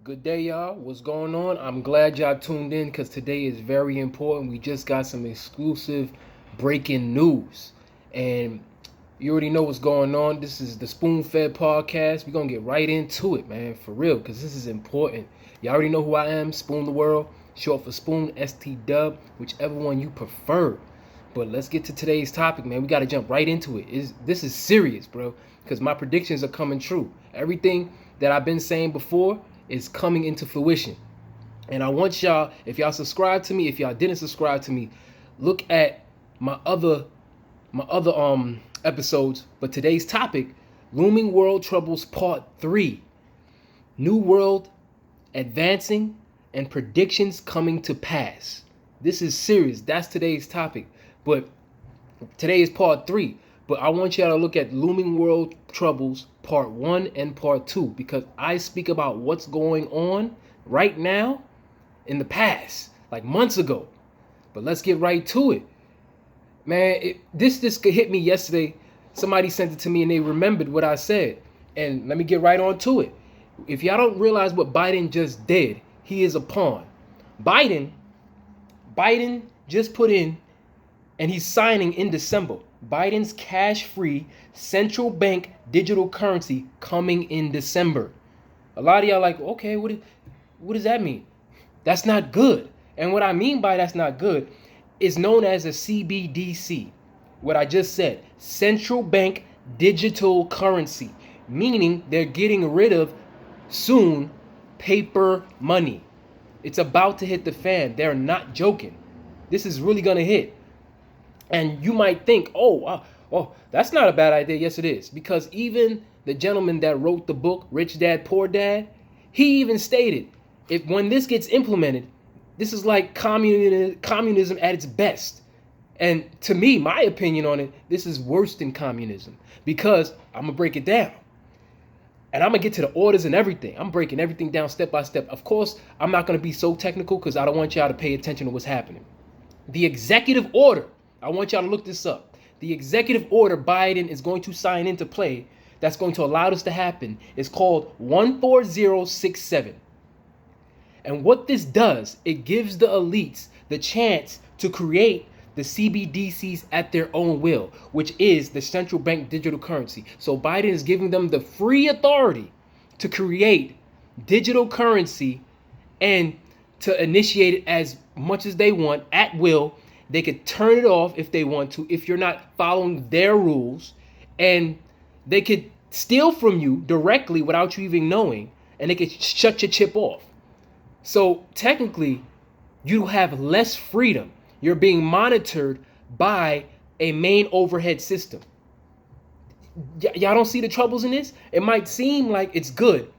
Good day, y'all. What's going on? I'm glad y'all tuned in because today is very important. We just got some exclusive breaking news. And you already know what's going on. This is the Spoon Fed Podcast. We're going to get right into it, man, for real, because this is important. Y'all already know who I am, Spoon the World, short for Spoon, ST whichever one you prefer. But let's get to today's topic, man. We got to jump right into it. This is serious, bro, because my predictions are coming true. Everything that I've been saying before is coming into fruition. And I want y'all, if y'all subscribe to me, if y'all didn't subscribe to me, look at my other episodes. But today's topic, Looming World Troubles Part 3. New World Advancing and Predictions Coming to Pass. This is serious. That's today's topic. But today is Part 3. But I want y'all to look at Looming World Troubles Part 1 and Part 2 because I speak about what's going on right now in the past, like months ago. But let's get right to it. Man, this hit me yesterday. Somebody sent it to me and they remembered what I said. And let me get right on to it. If y'all don't realize what Biden just did, he is a pawn. Biden just put in, and he's signing in December, Biden's cash-free central bank digital currency coming in December. A lot of y'all like, okay, what does that mean? That's not good. And what I mean by that's not good is known as a CBDC. What I just said, central bank digital currency, meaning they're getting rid of soon paper money. It's about to hit the fan. They're not joking. This is really going to hit. And you might think, oh, that's not a bad idea. Yes, it is. Because even the gentleman that wrote the book, Rich Dad, Poor Dad, he even stated, if when this gets implemented, this is like communism at its best. And to me, my opinion on it, this is worse than communism. Because I'm going to break it down. And I'm going to get to the orders and everything. I'm breaking everything down step by step. Of course, I'm not going to be so technical because I don't want y'all to pay attention to what's happening. The executive order, I want y'all to look this up. The executive order Biden is going to sign into play that's going to allow this to happen is called 14067. And what this does, it gives the elites the chance to create the CBDCs at their own will, which is the central bank digital currency. So Biden is giving them the free authority to create digital currency and to initiate it as much as they want at will. They could turn it off if they want to, if you're not following their rules, and they could steal from you directly without you even knowing, and they could shut your chip off. So technically, you have less freedom. You're being monitored by a main overhead system. Y'all don't see the troubles in this? It might seem like it's good.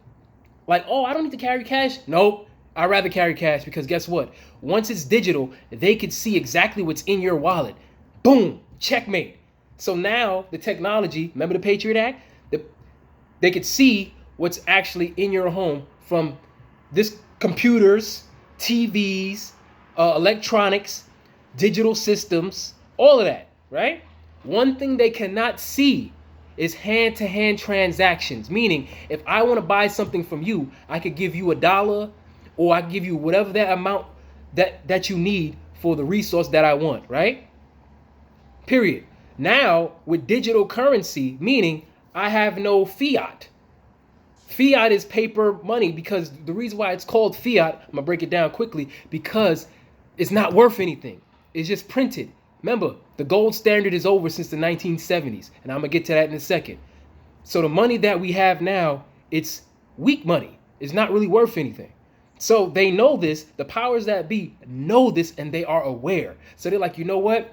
Like, oh, I don't need to carry cash. Nope. I'd rather carry cash because guess what? Once it's digital, they could see exactly what's in your wallet. Boom, checkmate. So now the technology, remember the Patriot Act? They could see what's actually in your home from this computers, TVs, electronics, digital systems, all of that, right? One thing they cannot see is hand-to-hand transactions, meaning if I want to buy something from you, I could give you $1 or I give you whatever that amount that you need for the resource that I want, right? Period. Now, with digital currency, meaning I have no fiat. Fiat is paper money because the reason why it's called fiat, I'm going to break it down quickly, because it's not worth anything. It's just printed. Remember, the gold standard is over since the 1970s, and I'm going to get to that in a second. So the money that we have now, it's weak money. It's not really worth anything. So they know this, the powers that be know this, and they are aware. So they're like, you know what?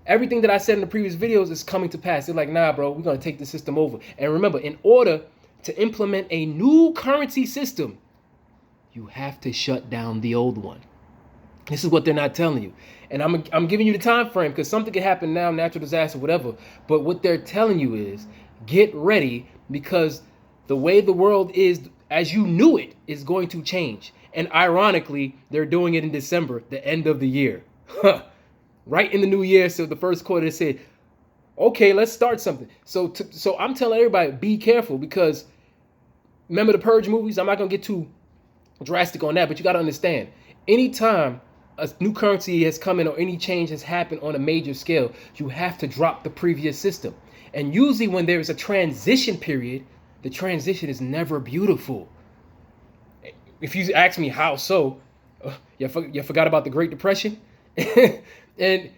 Everything that I said in the previous videos is coming to pass. They're like, nah, bro, we're going to take the system over. And remember, in order to implement a new currency system, you have to shut down the old one. This is what they're not telling you. And I'm giving you the time frame because something could happen now, natural disaster, whatever. But what they're telling you is get ready because the way the world is, as you knew it, is going to change. And ironically, they're doing it in December, the end of the year. Right in the new year, so the first quarter, they said, okay, let's start something. So I'm telling everybody, be careful because remember the Purge movies? I'm not going to get too drastic on that, but you got to understand, anytime a new currency has come in or any change has happened on a major scale, you have to drop the previous system. And usually when there is a transition period, the transition is never beautiful. If you ask me how so, you forgot about the Great Depression? And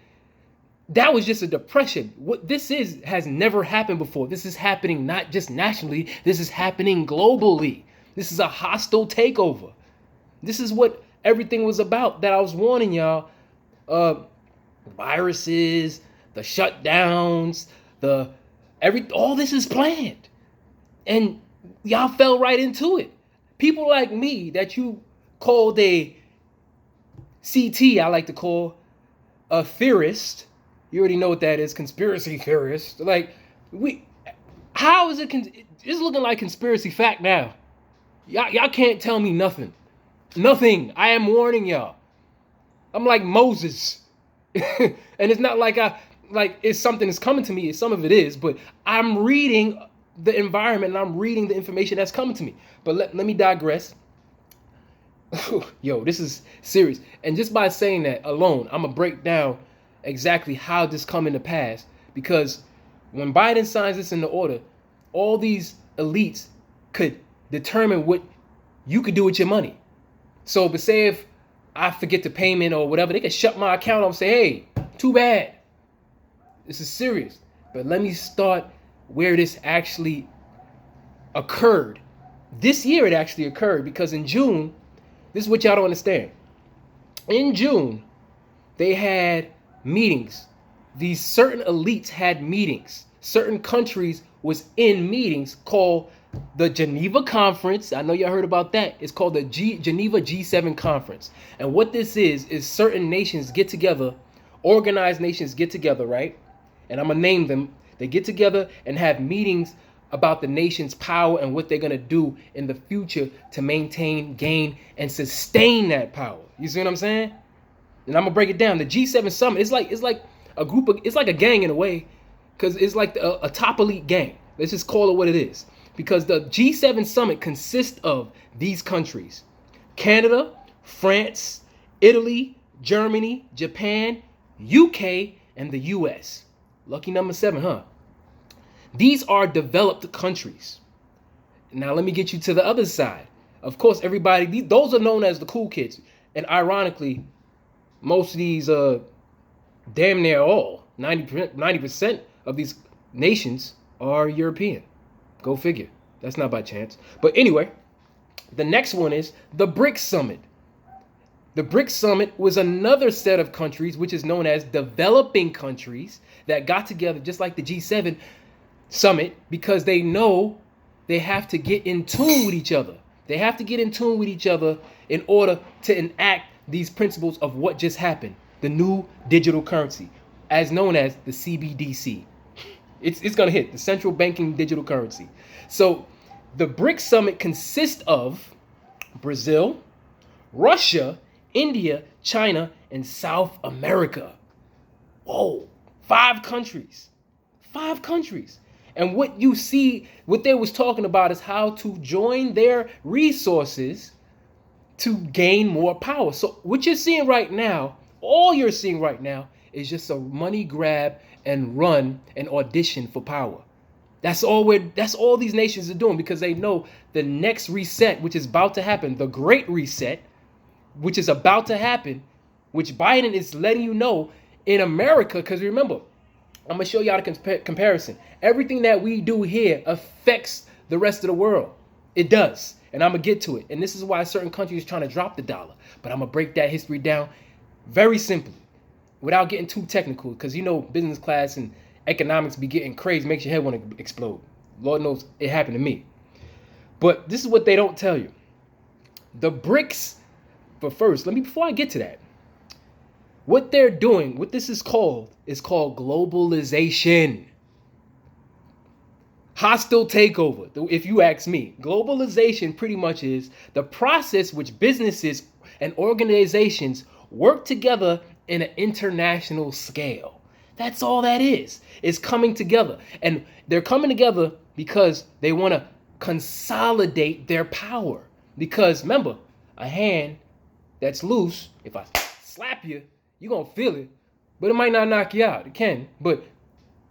that was just a depression. What this is has never happened before. This is happening not just nationally, this is happening globally. This is a hostile takeover. This is what everything was about that I was warning y'all. Viruses, the shutdowns, all this is planned. And y'all fell right into it. People like me that you called a CT, I like to call a theorist. You already know what that is, conspiracy theorist. Like, how is it? It's looking like conspiracy fact now. Y'all can't tell me nothing. Nothing. I am warning y'all. I'm like Moses. And it's not like it's something that's coming to me. Some of it is, but I'm reading the environment and I'm reading the information that's coming to me. But let me digress. Yo, this is serious. And just by saying that alone, I'm going to break down exactly how this come into pass. Because when Biden signs this into order, all these elites could determine what you could do with your money. So, but say if I forget the payment or whatever, they could shut my account off and say, hey, too bad. This is serious. But let me start where this actually occurred. This year it actually occurred because in June, this is what y'all don't understand. In June, they had meetings. These certain elites had meetings. Certain countries was in meetings called the Geneva Conference. I know y'all heard about that. It's called the Geneva G7 Conference. And what this is certain nations get together, organized nations get together, right? And I'm going to name them. They get together and have meetings about the nation's power and what they're going to do in the future to maintain, gain, and sustain that power. You see what I'm saying? And I'm going to break it down. The G7 summit, it's like a group of, it's like a gang in a way, because it's like a top elite gang. Let's just call it what it is. Because the G7 summit consists of these countries: Canada, France, Italy, Germany, Japan, UK, and the US. Lucky number 7, huh? These are developed countries. Now let me get you to the other side. Of course, everybody, those are known as the cool kids. And ironically, most of these, damn near all, 90% of these nations are European. Go figure. That's not by chance. But anyway, the next one is the BRICS Summit. The BRICS Summit was another set of countries, which is known as developing countries, that got together just like the G7 Summit because they know they have to get in tune with each other. They have to get in tune with each other in order to enact these principles of what just happened, the new digital currency, as known as the CBDC. It's going to hit the central banking digital currency. So the BRICS Summit consists of Brazil, Russia, India, China, and South America. Whoa, 5 countries. 5 countries. And what you see, what they was talking about is how to join their resources to gain more power. So what you're seeing right now, all you're seeing right now is just a money grab and run and audition for power. That's all these nations are doing because they know the next reset, which is about to happen, the Great Reset, which is about to happen, which Biden is letting you know in America. Because remember, I'm going to show y'all the comparison. Everything that we do here affects the rest of the world. It does. And I'm going to get to it. And this is why certain countries are trying to drop the dollar. But I'm going to break that history down very simply without getting too technical. Because you know business class and economics be getting crazy. Makes your head want to explode. Lord knows it happened to me. But this is what they don't tell you. The BRICS. But first, before I get to that, what they're doing, what this is called globalization. Hostile takeover, if you ask me. Globalization pretty much is the process which businesses and organizations work together in an international scale. That's all that is. It's coming together. And they're coming together because they want to consolidate their power. Because remember, a hand that's loose, if I slap you, you're going to feel it. But it might not knock you out. It can. But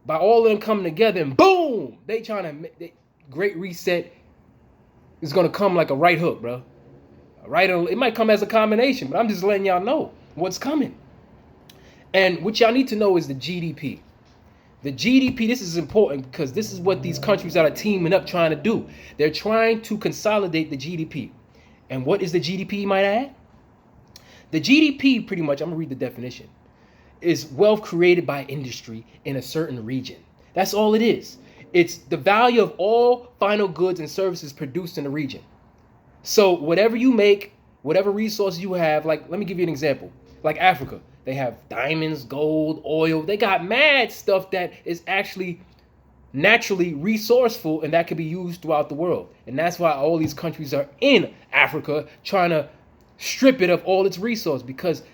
by all of them coming together and boom, they trying to, great reset is going to come like a right hook, bro. Right, it might come as a combination, but I'm just letting y'all know what's coming. And what y'all need to know is the GDP. The GDP, this is important because this is what these countries that are teaming up trying to do. They're trying to consolidate the GDP. And what is the GDP, you might add? The GDP, pretty much, I'm going to read the definition, is wealth created by industry in a certain region. That's all it is. It's the value of all final goods and services produced in the region. So whatever you make, whatever resources you have, like, let me give you an example. Like Africa, they have diamonds, gold, oil. They got mad stuff that is actually naturally resourceful and that can be used throughout the world. And that's why all these countries are in Africa trying to strip it of all its resources, because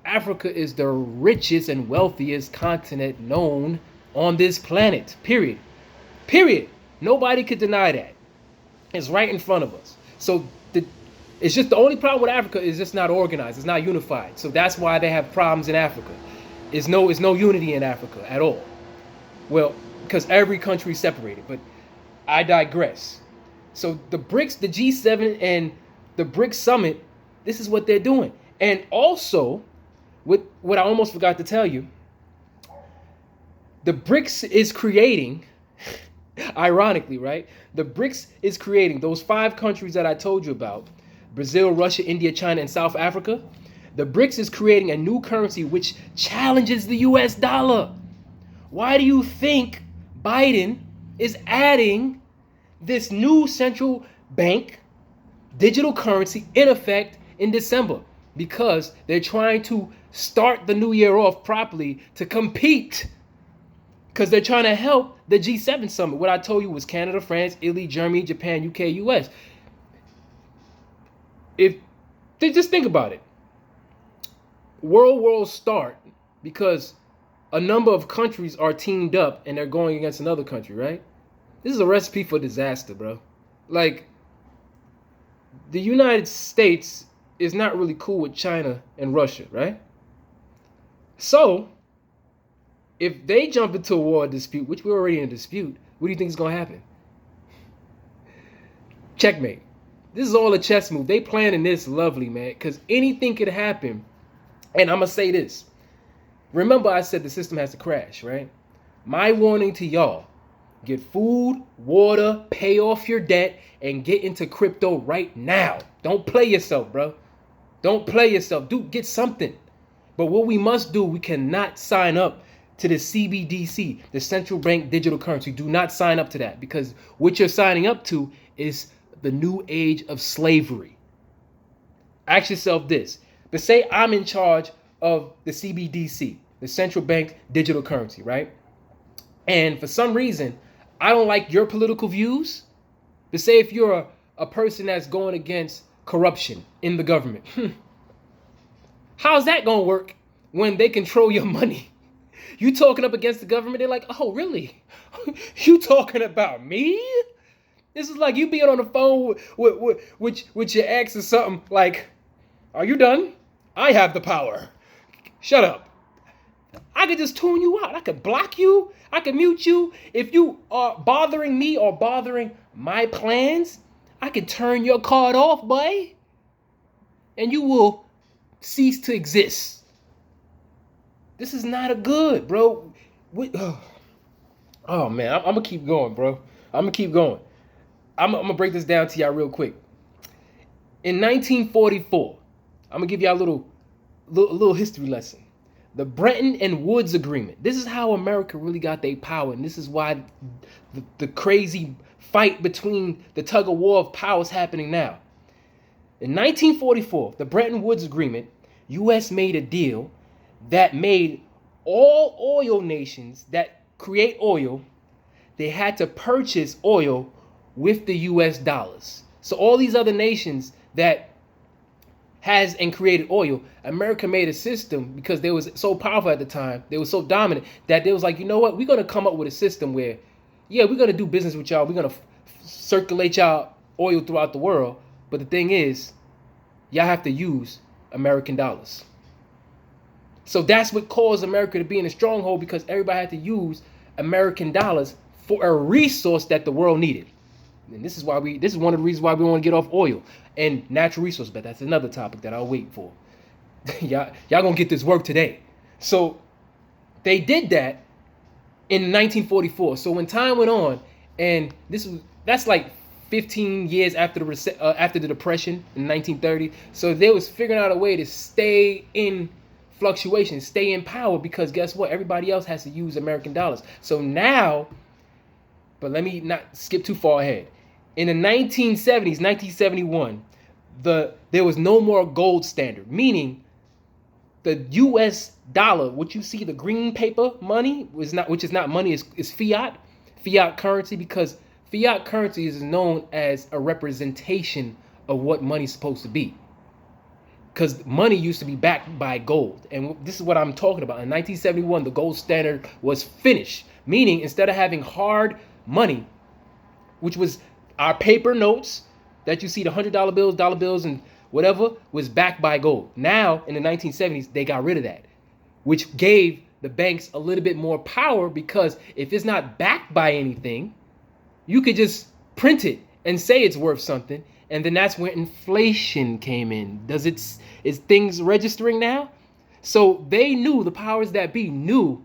Africa is the richest and wealthiest continent known on this planet, period. Period. Nobody could deny that. It's right in front of us. So it's just the only problem with Africa is it's not organized. It's not unified. So that's why they have problems in Africa. It's no unity in Africa at all. Well, because every country is separated. But I digress. So the BRICS, the G7, and the BRICS summit, this is what they're doing. And also, with what I almost forgot to tell you, the BRICS is creating, ironically, right? The BRICS is creating those 5 countries that I told you about, Brazil, Russia, India, China, and South Africa. The BRICS is creating a new currency which challenges the US dollar. Why do you think Biden is adding this new central bank digital currency in effect in December? Because they're trying to start the new year off properly to compete. Because they're trying to help the G7 summit. What I told you was Canada, France, Italy, Germany, Japan, UK, US. Just think about it. World wars start because a number of countries are teamed up and they're going against another country, right? This is a recipe for disaster, bro. Like, the United States is not really cool with China and Russia, right? So, if they jump into a war dispute, which we're already in a dispute, what do you think is going to happen? Checkmate. This is all a chess move. They planning this lovely, man, because anything could happen. And I'm going to say this. Remember I said the system has to crash, right? My warning to y'all, get food, water, pay off your debt, and get into crypto right now. Don't play yourself, bro. Don't play yourself. Get something. But what we must do, we cannot sign up to the CBDC, the central bank digital currency. Do not sign up to that, because what you're signing up to is the new age of slavery. Ask yourself this. But say I'm in charge of the CBDC, the central bank digital currency, right? And for some reason, I don't like your political views. But say if you're a person that's going against corruption in the government, how's that going to work when they control your money? You talking up against the government, they're like, oh, really? You talking about me? This is like you being on the phone with your ex or something like, are you done? I have the power. Shut up. I could just tune you out. I could block you. I could mute you. If you are bothering me or bothering my plans, I could turn your card off, boy. And you will cease to exist. This is not a good, bro. Oh, man. I'm going to keep going, bro. I'm going to keep going. I'm going to break this down to y'all real quick. In 1944, I'm going to give y'all a little history lesson. The Bretton and Woods Agreement. This is how America really got their power. And this is why the crazy fight between the tug of war of power is happening now. In 1944, the Bretton Woods Agreement, U.S. made a deal that made all oil nations that create oil, they had to purchase oil with the U.S. dollars. So all these other nations that has and created oil, America made a system because they was so powerful at the time, they were so dominant that they was like, you know what, we're going to come up with a system where, yeah, we're going to do business with y'all, we're going to circulate y'all oil throughout the world, but the thing is, y'all have to use American dollars. So that's what caused America to be in a stronghold, because everybody had to use American dollars for a resource that the world needed. And this is one of the reasons why we want to get off oil and natural resources, but that's another topic that I'll wait for. y'all gonna get this work today. So they did that in 1944. So when time went on, and that's like 15 years after the Depression in 1930. So they was figuring out a way to stay in fluctuation, stay in power, because guess what? Everybody else has to use American dollars. So now, but let me not skip too far ahead. In the 1970s, 1971, there was no more gold standard, meaning the U.S. dollar, what you see, the green paper money, which is not money, is fiat currency, because fiat currency is known as a representation of what money's supposed to be. Because money used to be backed by gold. And this is what I'm talking about. In 1971, the gold standard was finished, meaning instead of having hard money, which was our paper notes that you see, the $100 bills, dollar bills, and whatever, was backed by gold. Now, in the 1970s, they got rid of that, which gave the banks a little bit more power, because if it's not backed by anything, you could just print it and say it's worth something. And then that's where inflation came in. Is things registering now? So they knew, the powers that be knew,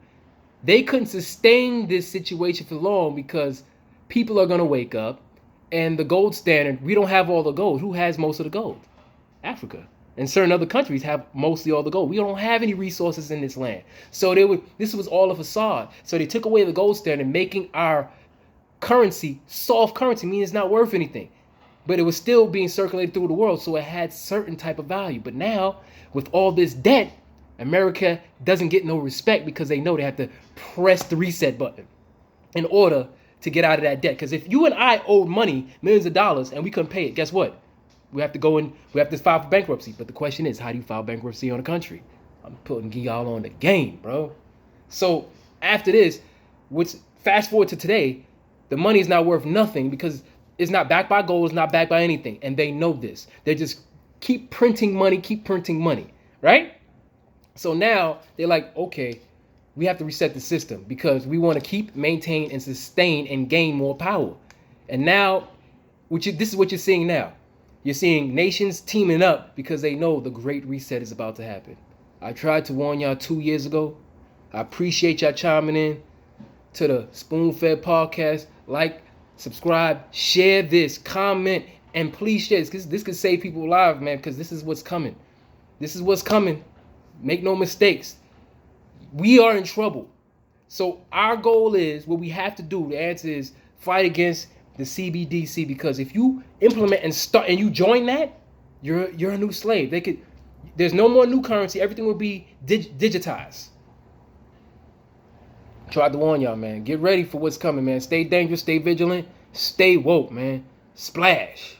they couldn't sustain this situation for long, because people are going to wake up, and the gold standard, we don't have all the gold. Who has most of the gold? Africa. And certain other countries have mostly all the gold. We don't have any resources in this land. So this was all a facade. So they took away the gold standard, making our currency soft currency, meaning it's not worth anything. But it was still being circulated through the world, so it had certain type of value. But now, with all this debt, America doesn't get no respect, because they know they have to press the reset button in order to get out of that debt. Because if you and I owed money, millions of dollars, and we couldn't pay it, guess what? We have to file for bankruptcy. But the question is, how do you file bankruptcy on a country? I'm putting y'all on the game, bro. So after this, fast forward to today, the money is not worth nothing, because it's not backed by gold, it's not backed by anything. And they know this. They just keep printing money, right? So now they're like, okay, we have to reset the system, because we want to keep, maintain, and sustain and gain more power. And now, this is what you're seeing now. You're seeing nations teaming up, because they know the great reset is about to happen. I tried to warn y'all 2 years ago. I appreciate y'all chiming in to the Spoon-Fed Podcast. Like, subscribe, share this, comment, and please share this, because this could save people lives, man, because this is what's coming. This is what's coming. Make no mistakes. We are in trouble. So our goal is, what we have to do, the answer is fight against the CBDC, because if you implement and you join that, you're a new slave. There's no more new currency. Everything will be digitized. Tried to warn y'all, man. Get ready for what's coming, man. Stay dangerous, stay vigilant, stay woke, man. Splash.